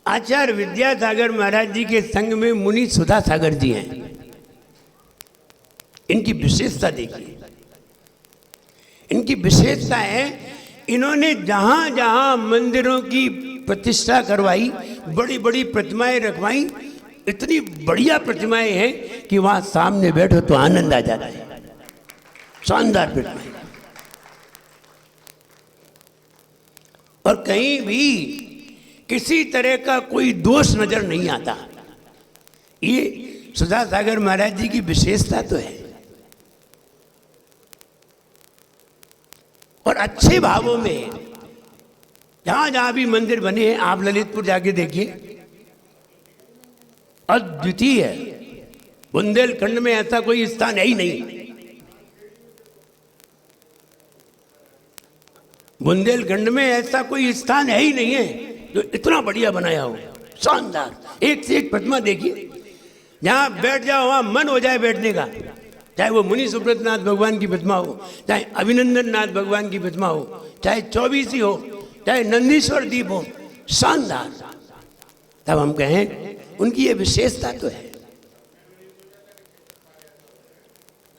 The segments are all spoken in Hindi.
आचार्य विद्यासागर महाराज जी के संग में मुनि सुधा सागर जी हैं। इनकी विशेषता देखिए, इनकी विशेषता है इन्होंने जहां जहां मंदिरों की प्रतिष्ठा करवाई, बड़ी बड़ी प्रतिमाएं रखवाई, इतनी बढ़िया प्रतिमाएं हैं कि वहां सामने बैठो तो आनंद आ जाता है। शानदार प्रतिमाएं, और कहीं भी किसी तरह का कोई दोष नजर नहीं आता। ये सुधा सागर महाराज जी की विशेषता तो है। और अच्छे भावों में जहां जहां भी मंदिर बने हैं, आप ललितपुर जाके देखिए, अद्वितीय है। बुंदेलखंड में ऐसा कोई स्थान है ही नहीं। बुंदेलखंड में ऐसा कोई स्थान है ही नहीं है जो इतना बढ़िया बनाया हो, शानदार। एक से एक प्रतिमा देखिए, जहां बैठ जाओ वहां मन हो जाए बैठने का। चाहे वो मुनि सुब्रतनाथ भगवान की प्रतिमा हो, चाहे अभिनंदन नाथ भगवान की प्रतिमा हो, चाहे चौबीसी हो, चाहे नंदीश्वर दीप हो, शानदार। तब हम कहें उनकी ये विशेषता तो है।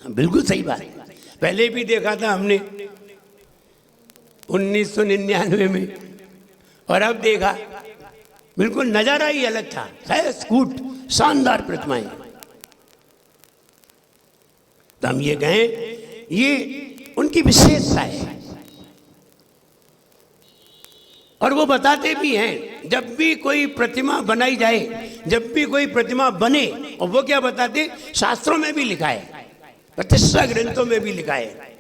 बिल्कुल सही बात है। पहले भी देखा था हमने 1999 में, और अब देखा, बिल्कुल नजारा ही अलग था। स्कूट शानदार प्रतिमाएं। तो हम ये कहें ये उनकी विशेषता है। और वो बताते भी हैं, जब भी कोई प्रतिमा बनाई जाए, जब भी कोई प्रतिमा बने, और वो क्या बताते, शास्त्रों में भी लिखा है, प्रतिष्ठा ग्रंथों में भी लिखा है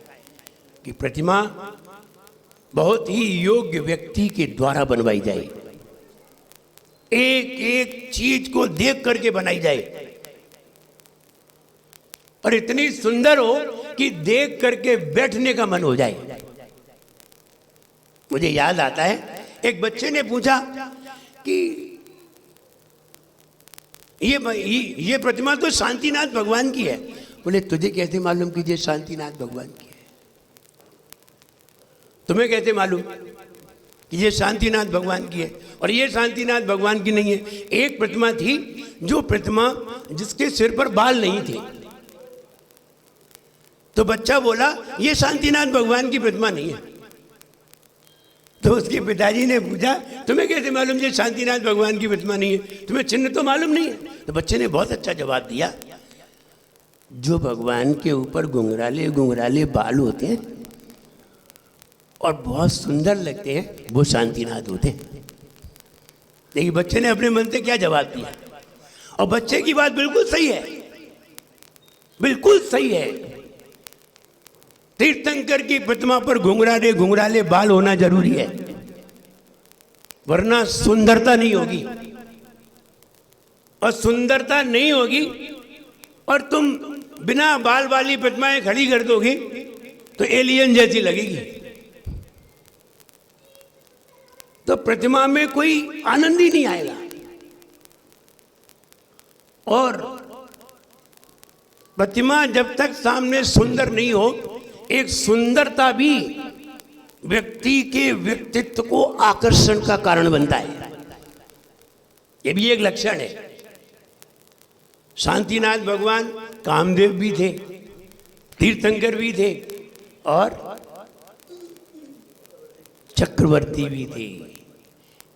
कि प्रतिमा बहुत ही योग्य व्यक्ति के द्वारा बनवाई जाए। एक एक चीज को देख करके बनाई जाए, और इतनी सुंदर हो कि देख करके बैठने का मन हो जाए। मुझे याद आता है, एक बच्चे ने पूछा कि ये प्रतिमा तो शांतिनाथ भगवान की है। बोले तुझे कैसे मालूम कि ये शांतिनाथ भगवान की है? तुम्हें कैसे मालूम कि ये शांतिनाथ भगवान की है और ये शांतिनाथ भगवान की नहीं है? एक प्रतिमा थी, जो प्रतिमा जिसके सिर पर बाल नहीं थे। तो बच्चा बोला ये शांतिनाथ भगवान की प्रतिमा नहीं है। तो उसके पिताजी ने पूछा तुम्हें कैसे मालूम ये शांतिनाथ भगवान की प्रतिमा नहीं है? तुम्हें चिन्ह तो मालूम नहीं है? तो बच्चे ने बहुत अच्छा जवाब दिया, जो भगवान के ऊपर घुंघराले घुंघराले बाल होते हैं और बहुत सुंदर लगते हैं, वो शांतिनाथ होते हैं। देखिए बच्चे ने अपने मन से क्या जवाब दिया, और बच्चे की बात बिल्कुल सही है, बिल्कुल सही है। तीर्थंकर की प्रतिमा पर घुंघराले घुंघराले बाल होना जरूरी है, वरना सुंदरता नहीं होगी। और सुंदरता नहीं होगी और तुम बिना बाल वाली प्रतिमाएं खड़ी कर दोगे तो एलियन जैसी लगेगी। तो प्रतिमा में कोई आनंद ही नहीं आएगा। और प्रतिमा जब तक सामने सुंदर नहीं हो, एक सुंदरता भी व्यक्ति के व्यक्तित्व को आकर्षण का कारण बनता है। ये भी एक लक्षण है। शांतिनाथ भगवान कामदेव भी थे, तीर्थंकर भी थे, और चक्रवर्ती भी थे।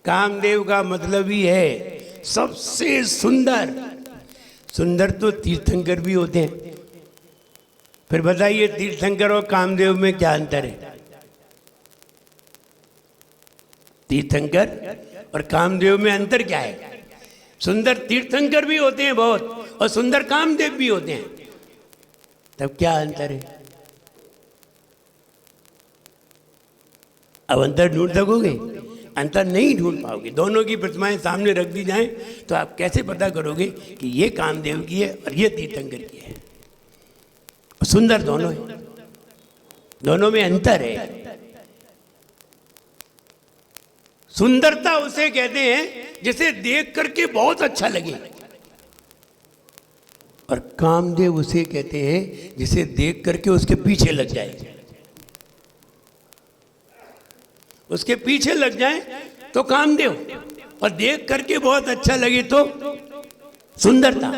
कामदेव का मतलब ही है सबसे सुंदर। सुंदर तो तीर्थंकर भी होते हैं। फिर बताइए तीर्थंकर और कामदेव में क्या अंतर है? तीर्थंकर और कामदेव में अंतर क्या है? सुंदर तीर्थंकर भी होते हैं बहुत, और सुंदर कामदेव भी होते हैं। तब क्या अंतर है? अब अंतर ढूंढ सकोगे? अंतर नहीं ढूंढ पाओगे। दोनों की प्रतिमाएं सामने रख दी जाएं तो आप कैसे पता करोगे कि ये कामदेव की है और ये तीर्थंकर की है? सुंदर दोनों है, दोनों में अंतर है। सुंदरता उसे कहते हैं जिसे देख करके बहुत अच्छा लगे, और कामदेव उसे कहते हैं जिसे देख करके उसके पीछे लग जाए। उसके पीछे लग जाए तो कामदेव, और देख करके बहुत अच्छा लगे तो सुंदरता।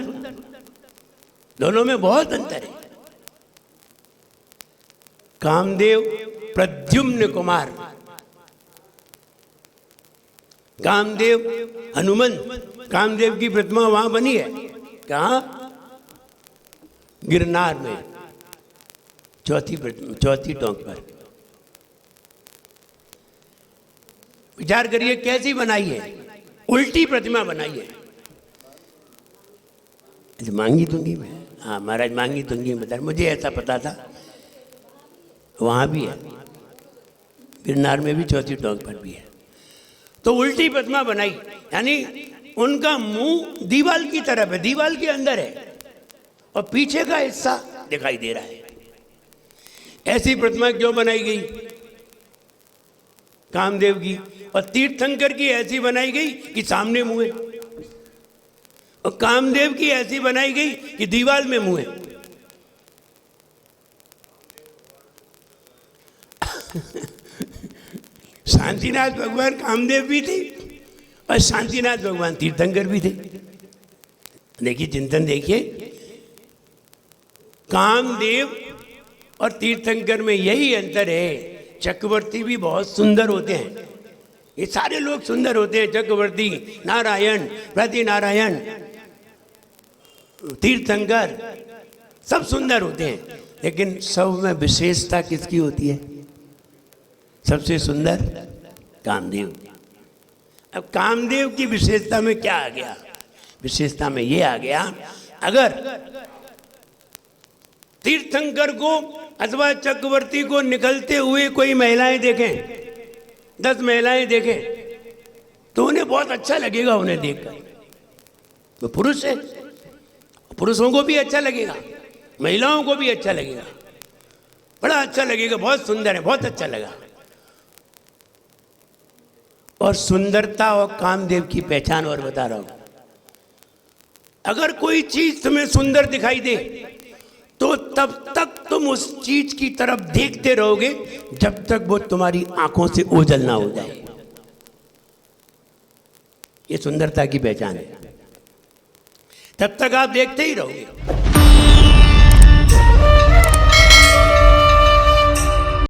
दोनों में बहुत अंतर है। कामदेव प्रद्युम्न कुमार, कामदेव हनुमंत, कामदेव की प्रतिमा वहां बनी है। कहां? गिरनार में, चौथी टोंक पर। विचार करिए कैसी बनाई है, उल्टी प्रतिमा बनाई है। मांगी तुंगी में, हाँ महाराज मांगी तुंगी में, मुझे ऐसा पता था। वहां भी है, गिरनार में भी, चौथी टोंक पर भी है। तो उल्टी प्रतिमा बनाई, यानी उनका मुंह दीवाल की तरफ है, दीवाल के अंदर है, और पीछे का हिस्सा दिखाई दे रहा है। ऐसी प्रतिमा क्यों बनाई गई? कामदेव की। और तीर्थंकर की ऐसी बनाई गई कि सामने मुंह है, और कामदेव की ऐसी बनाई गई कि दीवाल में मुंह है। शांतिनाथ भगवान कामदेव भी थे और शांतिनाथ भगवान तीर्थंकर भी थे। देखिए चिंतन, देखिए कामदेव और तीर्थंकर में यही अंतर है। चक्रवर्ती भी बहुत सुंदर होते हैं, ये सारे लोग सुंदर होते हैं। चक्रवर्ती, नारायण, प्रतिनारायण, तीर्थंकर सब सुंदर होते हैं, लेकिन सब में विशेषता किसकी होती है? सबसे सुंदर कामदेव। अब कामदेव की विशेषता में क्या आ गया? विशेषता में ये आ गया, अगर तीर्थंकर को अथवा चक्रवर्ती को निकलते हुए कोई महिलाएं देखें, 10 महिलाएं देखें, तो उन्हें बहुत अच्छा लगेगा उन्हें देखकर। तो पुरुष है, पुरुषों को भी अच्छा लगेगा, महिलाओं को भी अच्छा लगेगा, बड़ा अच्छा लगेगा, बहुत सुंदर है, बहुत अच्छा लगा। और सुंदरता और कामदेव की पहचान और बता रहा हूं। अगर कोई चीज तुम्हें सुंदर दिखाई दे तो तब तक तुम उस चीज की तरफ देखते रहोगे जब तक वो तुम्हारी आंखों से ओझल ना हो जाए। ये सुंदरता की पहचान है, तब तक आप देखते ही रहोगे।